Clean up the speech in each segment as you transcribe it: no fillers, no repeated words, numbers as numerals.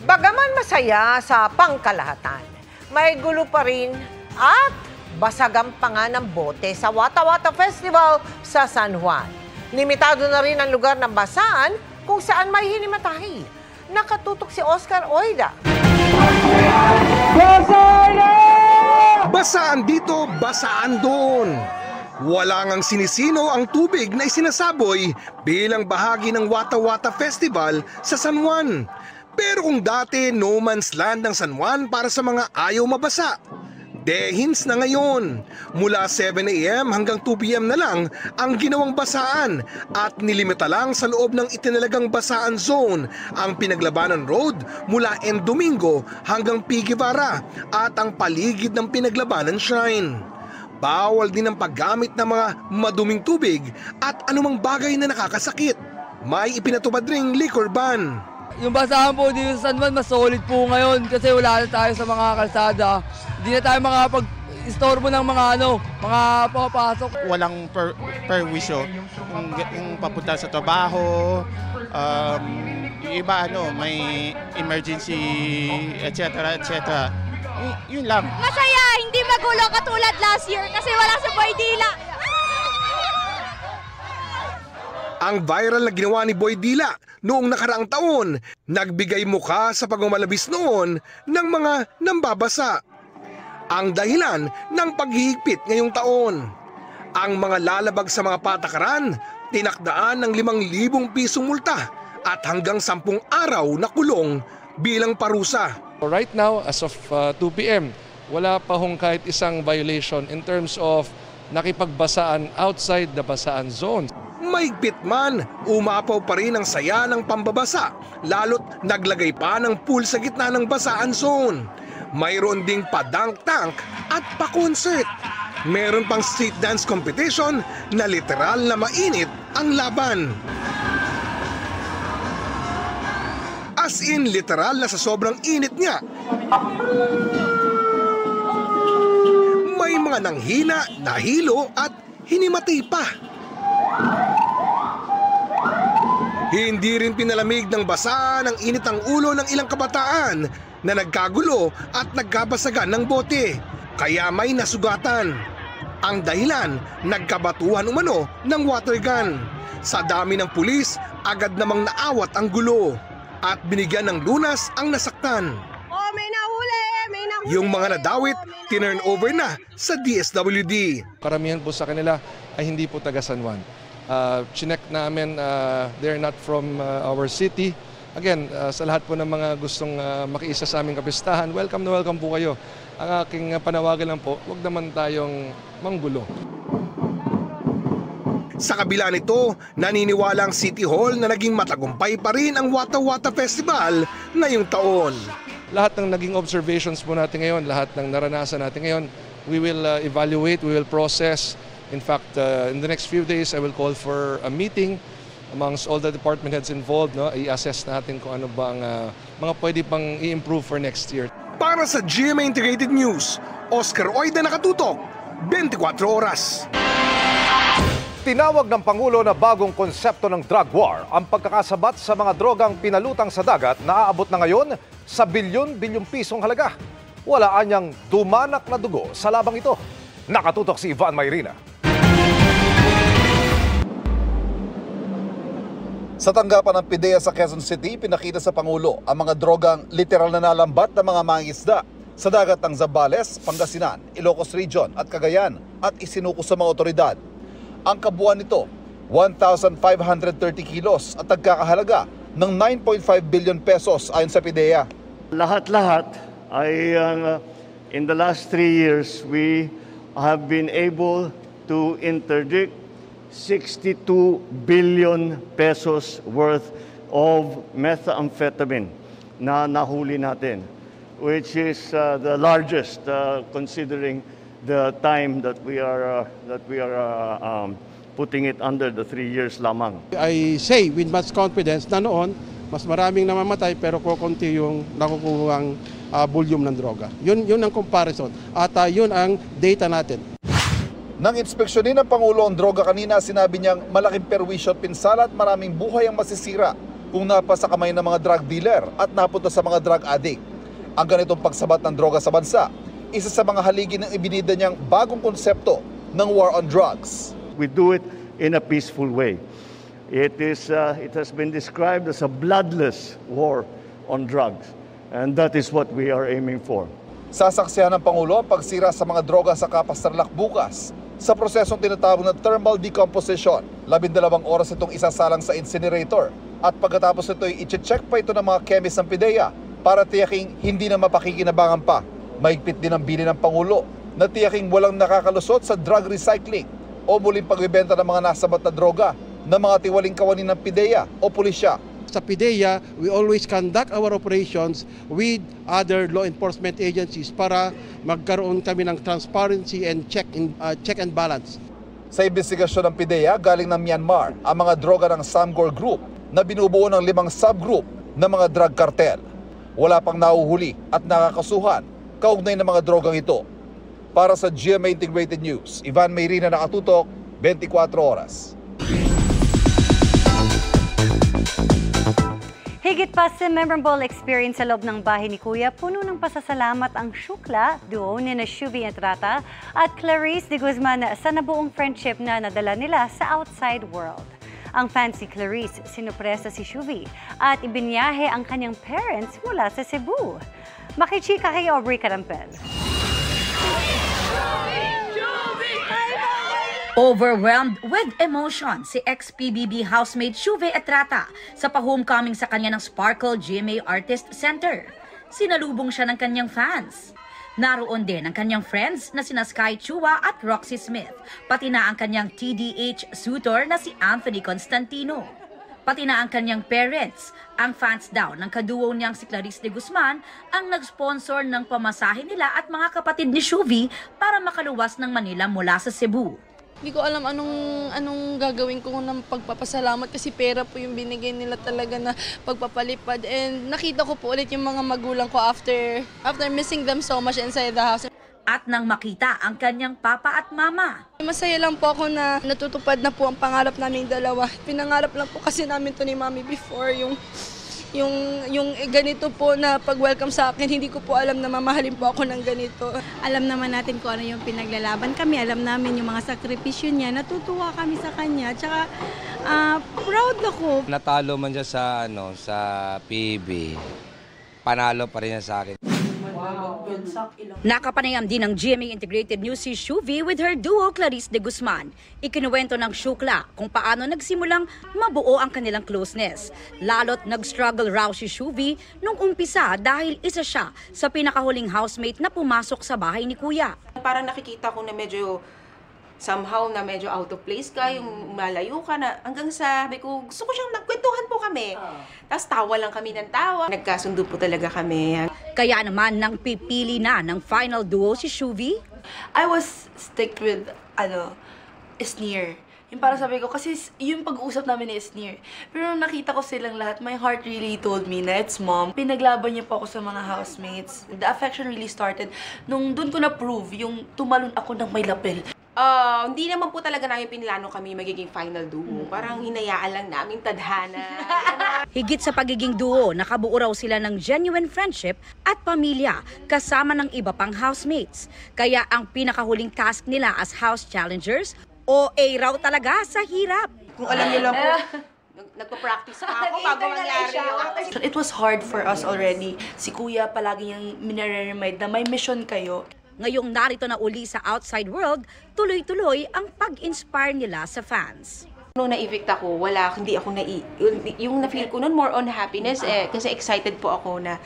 Bagaman masaya sa pangkalahatan, may gulo pa rin at basagang pa nga ng bote sa Wata Wata Festival sa San Juan. Limitado na rin ang lugar ng basaan kung saan may hinimatahi. Nakatutok si Oscar Oida. Basaan dito, basaan doon. Wala ngang sinisino ang tubig na isinasaboy bilang bahagi ng Wata Wata Festival sa San Juan. Pero kung dati no man's land ng San Juan para sa mga ayaw mabasa, dehins na ngayon. Mula 7 AM hanggang 2 PM na lang ang ginawang basaan at nilimita lang sa loob ng itinalagang basaan zone ang Pinaglabanan Road mula N. Domingo hanggang P. Guevara at ang paligid ng Pinaglabanan Shrine. Bawal din ang paggamit ng mga maduming tubig at anumang bagay na nakakasakit. May ipinatupad ring liquor ban. Yung basahan po dito sa San Juan, mas solid po ngayon kasi wala na tayo sa mga kalsada. Hindi na tayo makapag-istorbo ng mga mga papasok. Walang perwisyo yung papunta sa trabaho, yung iba may emergency, etc. etc. Yun lang. Masaya, hindi magulo katulad last year kasi wala sa Boy Dila. Ang viral na ginawa ni Boy Dila noong nakaraang taon, nagbigay mukha sa pagmamalabis noon ng mga nambabasa. Ang dahilan ng paghihigpit ngayong taon. Ang mga lalabag sa mga patakaran, tinakdaan ng 5,000 pisong multa at hanggang 10 araw na kulong bilang parusa. Right now, as of 2 PM, wala pa hong kahit isang violation in terms of nakipagbasaan outside the basaan zone. Mahigpit man, umapaw pa rin ang saya ng pambabasa, lalo't naglagay pa ng pool sa gitna ng basaan zone. Mayroon ding pa-dunk tank at pa-concert. Meron pang street dance competition na literal na mainit ang laban. As in, literal na sa sobrang init niya. May mga nanghina, nahilo at hinimatay pa. Hindi rin pinalamig ng basa ng init ang ulo ng ilang kabataan na nagkagulo at nagkabasagan ng bote. Kaya may nasugatan. Ang dahilan, nagkabatuhan umano ng water gun. Sa dami ng pulis, agad namang naawat ang gulo at binigyan ng lunas ang nasaktan. Oh, may nahuli! May nahuli! Yung mga nadawit, tinurn over na sa DSWD. Karamihan po sa kanila ay hindi po taga San Juan. Chinek namin, they're not from our city. Again, sa lahat po ng mga gustong makiisa sa aming kapistahan, welcome na welcome po kayo. Ang aking panawagan lang po, huwag naman tayong manggulo. Sa kabila nito, naniniwala ang City Hall na naging matagumpay pa rin ang Wata Wata Festival ngayong taon. Lahat ng naging observations po natin ngayon, lahat ng naranasan natin ngayon, we will evaluate, we will process. In fact, in the next few days, I will call for a meeting amongst all the department heads involved. I-assess natin kung ano ba ang mga pwede pang i-improve for next year. Para sa GMA Integrated News, Oscar Oida, nakatutok, 24 oras. Tinawag ng Pangulo na bagong konsepto ng drug war ang pagkakasabat sa mga drogang pinalutang sa dagat na aabot na ngayon sa bilyon-bilyong pisong halaga. Wala anyang dumanak na dugo sa labang ito. Nakatutok si Ivan Mayrina. Sa tanggapan ng PIDEA sa Quezon City, pinakita sa Pangulo ang mga drogang literal na nalambat ng mga mangingisda sa dagat ng Zambales, Pangasinan, Ilocos Region at Cagayan at isinuko sa mga otoridad. Ang kabuuan nito, 1,530 kilos at nagkakahalaga ng 9.5 billion pesos ayon sa PIDEA. Lahat-lahat ay in the last 3 years, we have been able to interdict 62 billion pesos worth of methamphetamine na nahuli natin, which is the largest considering the time that we are putting it under the 3 years lamang. I say with much confidence na noon, mas maraming namamatay pero kukunti yung nakukuhang volume ng droga. Yun ang comparison at yun ang data natin. Nang inspeksyonin ng Pangulo ang droga kanina, sinabi niyang malaking perwisyo at pinsala at maraming buhay ang masisira kung napa sa kamay ng mga drug dealer at napunta sa mga drug addict. Ang ganitong pagsabat ng droga sa bansa, isa sa mga haligi ng ibinida niyang bagong konsepto ng war on drugs. We do it in a peaceful way. It has been described as a bloodless war on drugs, and that is what we are aiming for. Sasaksihan ng Pangulo ang pagsira sa mga droga sa Kapas Tarlac bukas sa prosesong tinatawag na thermal decomposition. 12 oras itong isasalang sa incinerator at pagkatapos ito i-check pa ito ng mga chemist ng PIDEA para tiyaking hindi na mapakikinabangan pa. Mahigpit din ang bilin ng Pangulo na tiyaking walang nakakalusot sa drug recycling o muling pagbibenta ng mga nasabat na droga ng mga tiwaling kawani ng PIDEA o pulisya. Sa PIDEA, we always conduct our operations with other law enforcement agencies para magkaroon kami ng transparency and check and balance. Sa investigasyon ng PIDEA galing ng Myanmar ang mga droga ng Samgor Group na binubuo ng 5 subgroup ng mga drug cartel. Wala pang nahuhuli at nakakasuhan kaugnay ng mga drogang ito. Para sa GMA Integrated News, Ivan Mayrina, nakatutok, 24 oras. Higit pa sa memorable experience sa loob ng bahay ni Kuya, puno ng pasasalamat ang Shukla, duo ni na Shuvi Entrata at Clarice de Guzman sa nabuong friendship na nadala nila sa outside world. Ang fan si Clarice, sinupresa si Shuvi at ibinyahe ang kanyang parents mula sa Cebu. Makichika kay Aubrey Carampel. Overwhelmed with emotion si ex-PBB housemate Shuvi Entrata sa pa-homecoming sa kanya ng Sparkle GMA Artist Center. Sinalubong siya ng kanyang fans. Naroon din ang kanyang friends na sina Sky Chua at Roxy Smith, pati na ang kanyang TDH suitor na si Anthony Constantino. Pati na ang kanyang parents. Ang fans daw ng kaduo niyang si Clarice de Guzman ang nag-sponsor ng pamasahe nila at mga kapatid ni Shuvi para makaluwas ng Manila mula sa Cebu. Hindi ko alam anong gagawin ko ng pagpapasalamat kasi pera po yung binigay nila talaga na pagpapalipad. And nakita ko po ulit yung mga magulang ko after missing them so much inside the house. At nang makita ang kanyang papa at mama. Masaya lang po ako na natutupad na po ang pangarap naming dalawa. Pinangarap lang po kasi namin to ni Mami before yung ganito po na pag-welcome sa akin, hindi ko po alam na mamahalin po ako ng ganito. Alam naman natin kung ano yung pinaglalaban kami, alam namin yung mga sakripisyo niya, natutuwa kami sa kanya, tsaka proud ako. Natalo man siya sa PB, panalo pa rin niya sa akin. Nakapanayam din ng GMA Integrated News si Shuvi with her duo Clarice de Guzman. Ikinuwento ng Shukla kung paano nagsimulang mabuo ang kanilang closeness. Lalo't nag-struggle raw si Shuvi nung umpisa dahil isa siya sa pinakahuling housemate na pumasok sa bahay ni Kuya. Parang nakikita ko na medyo somehow na medyo out of place ka, yung malayo ka na hanggang sabi ko, gusto ko siyang nagkwentuhan po kami. Tapos tawa lang kami ng tawa. Nagkasundo po talaga kami. Kaya naman nang pipili na ng final duo si Shuvi, I was sticked with, Sneer. Yung parang sabi ko, kasi yung pag-uusap namin ni Sneer. Pero nung nakita ko silang lahat, my heart really told me na it's Mom. Pinaglaban niya po ako sa mga housemates. The affection really started nung dun ko na-prove yung tumalon ako ng may lapel. Hindi naman po talaga namin pinlano kami magiging final duo. Parang hinayaan lang namin tadhana. Higit sa pagiging duo, nakabuo raw sila ng genuine friendship at pamilya kasama ng iba pang housemates. Kaya ang pinakahuling task nila as house challengers, OA raw talaga sa hirap. Kung alam niyo lang po, nagpa-practice pa ako bago mangyari yun. It was hard for us already. Si Kuya palagi niyang minare-remind na may mission kayo. Ngayong narito na uli sa outside world, tuloy-tuloy ang pag-inspire nila sa fans. Nung na-evict ako, hindi ako yung na-feel ko noon more on happiness kasi excited po ako na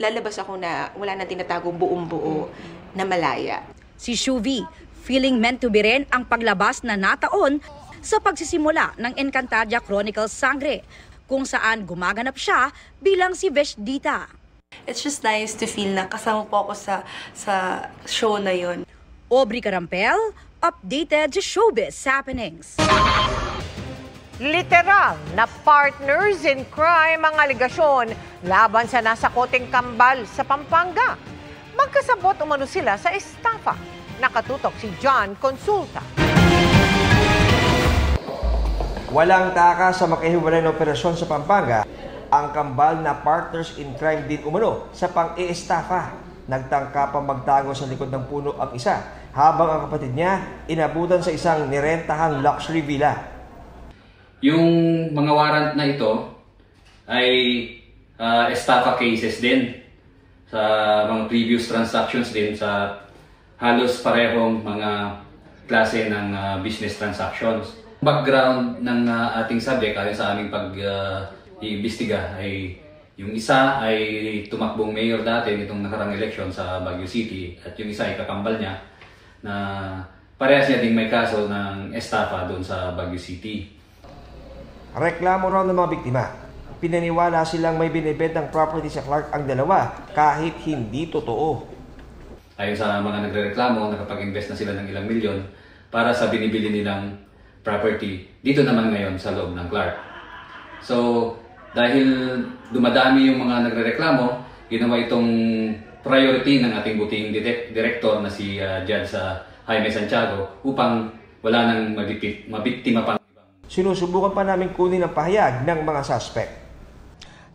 lalabas ako na wala nang tinatago buong-buo na malaya. Si Shuvi, feeling meant to be rin ang paglabas na nataon sa pagsisimula ng Encantadia Chronicles Sangre, kung saan gumaganap siya bilang si Veshdita. It's just nice to feel na kasama po ako sa show na yun. Aubrey Carampel, updated sa showbiz happenings. Literal na partners in crime ang aligasyon laban sa nasakoteng kambal sa Pampanga. Magkasabot umano sila sa estafa. Nakatutok si John Consulta. Walang taka sa makahiwalay na operasyon sa Pampanga, ang kambal na partners in crime din umano sa pang-iestafa. Nagtangka pang magtago sa likod ng puno ang isa, habang ang kapatid niya inabutan sa isang nirentahang luxury villa. Yung mga warrant na ito ay estafa cases din sa mga previous transactions din sa halos parehong mga klase ng business transactions. Background ng ating subject ayon sa aming pag-iimbestiga ay yung isa ay tumakbong mayor dati nitong nakarang eleksyon sa Baguio City at yung isa ay kakambal niya na parehas niya ding may kaso ng estafa doon sa Baguio City. Reklamo raw ng mga biktima. Pinaniwala silang may binibentang property sa Clark ang dalawa kahit hindi totoo. Ayon sa mga nagrereklamo, nakapag-invest na sila ng ilang milyon para sa binibili nilang property dito naman ngayon sa loob ng Clark. So, dahil dumadami yung mga nagrereklamo, ginawa itong priority ng ating butihing director na si Judge Jaime Santiago upang wala nang mabiktima pa. Sinusubukan pa namin kunin ang pahayag ng mga suspect.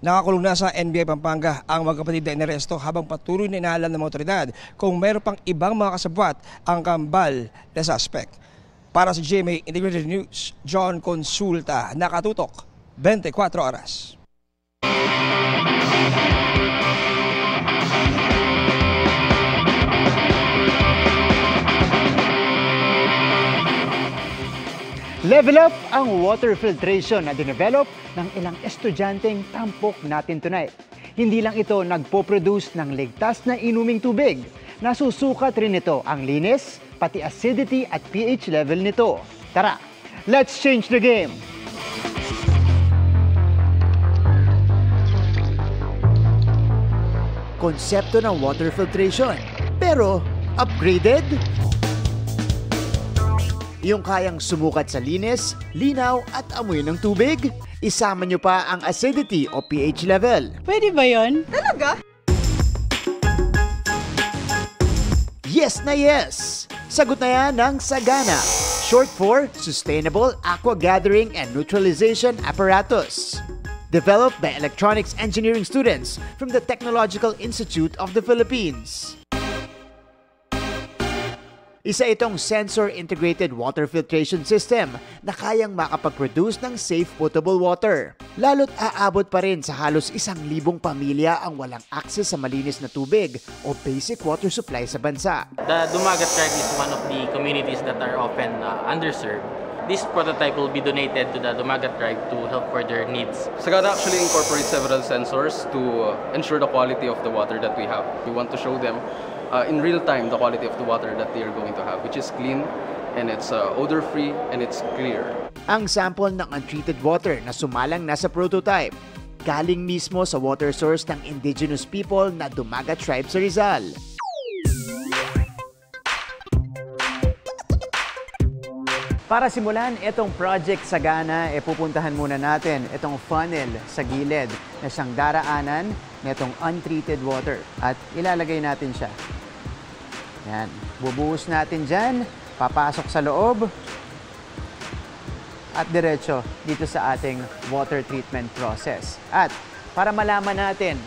Nakakulong na sa NBI Pampanga ang magkapatid na inaresto habang patuloy na inaalam ng mga otoridad kung mayroon pang ibang mga kasabwat ang kambal na suspect. Para sa GMA Integrated News, John Consulta, nakatutok 24 oras. Level up ang water filtration na dinevelop ng ilang estudyanteng tampok natin tonight. Hindi lang ito nagpo-produce ng ligtas na inuming tubig. Nasusukat rin ito ang linis, pati acidity at pH level nito. Tara, let's change the game! Konsepto ng water filtration, pero upgraded? Yung kayang sumukat sa linis, linaw at amoy ng tubig? Isama nyo pa ang acidity o pH level. Pwede ba yun? Talaga? Yes na yes! Sagot na yan ng Sagana, short for Sustainable Aqua Gathering and Neutralization Apparatus. Developed by electronics engineering students from the Technological Institute of the Philippines. Isa itong sensor-integrated water filtration system na kayang makapag-produce ng safe potable water. Lalo't aabot pa rin sa halos 1,000 pamilya ang walang access sa malinis na tubig o basic water supply sa bansa. The Dumagat Tribe is one of the communities that are often underserved. This prototype will be donated to the Dumagat Tribe to help for their needs. Sagana actually incorporates several sensors to ensure the quality of the water that we have. We want to show them in real time the quality of the water that they are going to have, which is clean and it's odor-free and it's clear. Ang sample ng untreated water na sumalang nasa prototype, galing mismo sa water source ng indigenous people na Dumagat Tribe sa Rizal. Para simulan itong project Sagana, pupuntahan muna natin itong funnel sa gilid na siyang daraanan nitong untreated water at ilalagay natin siya. Yan, bubuhos natin dyan, papasok sa loob at diretso dito sa ating water treatment process. At para malaman natin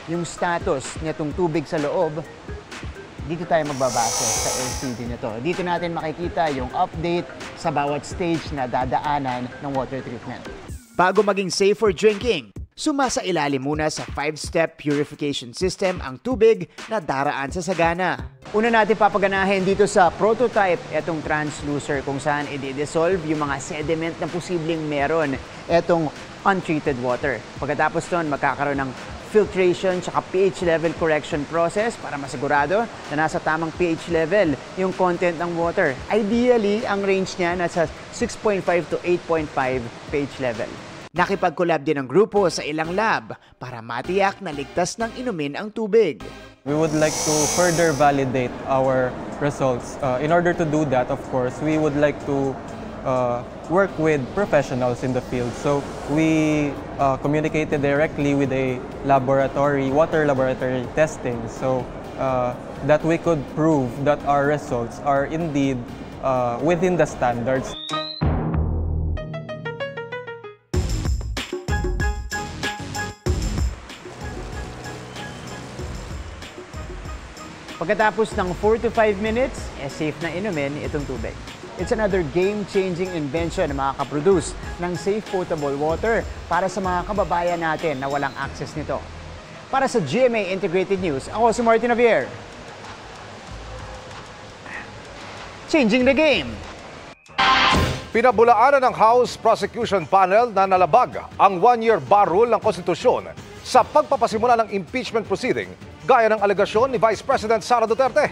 yung status nitong tubig sa loob, dito tayo magbabase sa LCD nito. Dito natin makikita yung update sa bawat stage na dadaanan ng water treatment. Bago maging safe for drinking, sumasailalim muna sa 5-step purification system ang tubig na daraan sa Sagana. Una natin papaganahin dito sa prototype itong transducer kung saan i-dissolve yung mga sediment na posibleng meron itong untreated water. Pagkatapos nun, magkakaroon ng filtration at pH level correction process para masigurado na nasa tamang pH level yung content ng water. Ideally, ang range niya nasa 6.5 to 8.5 pH level. Nakipag-collab din ang grupo sa ilang lab para matiyak na ligtas ng inumin ang tubig. We would like to further validate our results. In order to do that, of course, we would like to work with professionals in the field. So we communicated directly with a laboratory, water laboratory testing, so that we could prove that our results are indeed within the standards. Pagkatapos ng 4 to 5 minutes, safe na inumin itong tubig. It's another game-changing invention na makakaproduce ng safe potable water para sa mga kababayan natin na walang access nito. Para sa GMA Integrated News, ako si Martin Javier. Changing the game! Pinabulaanan ng House Prosecution Panel na nalabag ang 1-year bar rule ng konstitusyon sa pagpapasimula ng impeachment proceeding gaya ng alegasyon ni Vice President Sara Duterte.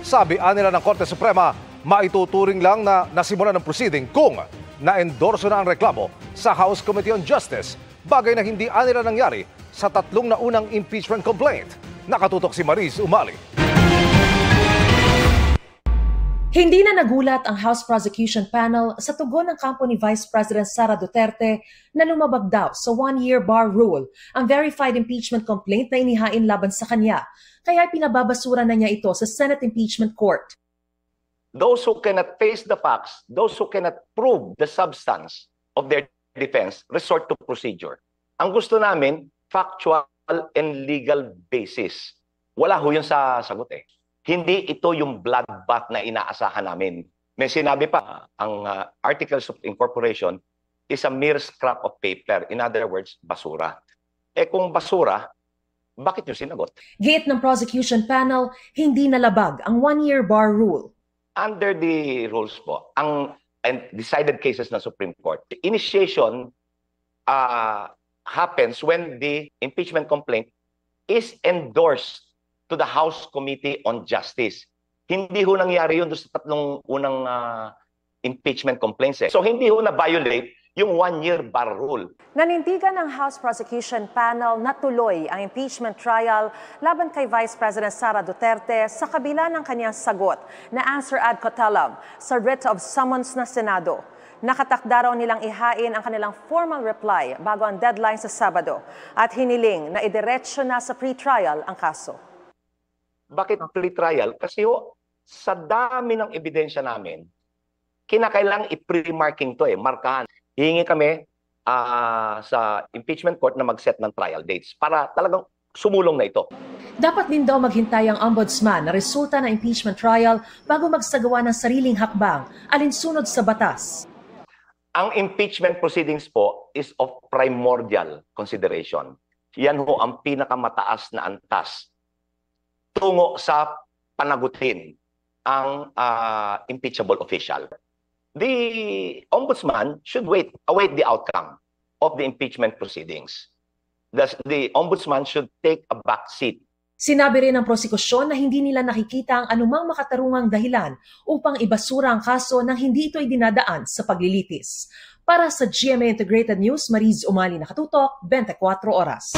Sabi nila ng Korte Suprema, maituturing lang na nasimula ng proceeding kung na-endorso na ang reklamo sa House Committee on Justice, bagay na hindi nila nangyari sa 3 naunang impeachment complaint. Nakatutok si Mariz Umali. Hindi na nagulat ang House Prosecution Panel sa tugon ng kampo ni Vice President Sara Duterte na lumabag daw sa 1-year bar rule ang verified impeachment complaint na inihain laban sa kanya, kaya pinababasura na niya ito sa Senate Impeachment Court. Those who cannot face the facts, those who cannot prove the substance of their defense, resort to procedure. Ang gusto namin, factual and legal basis. Wala ho yun sa sagot eh. Hindi ito yung bloodbath na inaasahan namin. May sinabi pa, ang Articles of Incorporation is a mere scrap of paper. In other words, basura. Eh kung basura, bakit nyo sinagot? Giit ng prosecution panel, hindi nalabag ang 1-year bar rule. Under the rules po, ang decided cases ng Supreme Court, the initiation happens when the impeachment complaint is endorsed to the House Committee on Justice. Hindi ho nangyari yun doon sa 3 unang impeachment complaints eh. So hindi ho na-violate yung 1-year bar rule. Nanindigan ng House Prosecution Panel na tuloy ang impeachment trial laban kay Vice President Sara Duterte sa kabila ng kanyang sagot na answer ad cotelum sa writ of summons na Senado. Nakatakda raw nilang ihain ang kanilang formal reply bago ang deadline sa Sabado at hiniling na idiretso na sa pre-trial ang kaso. Bakit pre-trial? Kasi ho, sa dami ng ebidensya namin, kinakailangang i-pre-marking to eh, markahan. Hihingi kami sa impeachment court na mag-set ng trial dates para talagang sumulong na ito. Dapat din daw maghintay ang ombudsman na resulta ng impeachment trial bago magsagawa ng sariling hakbang alinsunod sa batas. Ang impeachment proceedings po is of primordial consideration. Yan ho ang pinakamataas na antas tungo sa panagutin ang impeachable official. The ombudsman should await the outcome of the impeachment proceedings. The ombudsman should take a back seat. Sinabi rin ng prosekusyon na hindi nila nakikita ang anumang makatarungang dahilan upang ibasura ang kaso nang hindi ito idinadaan sa paglilitis. Para sa GMA Integrated News, Mariz Umali, nakatutok, 24 oras.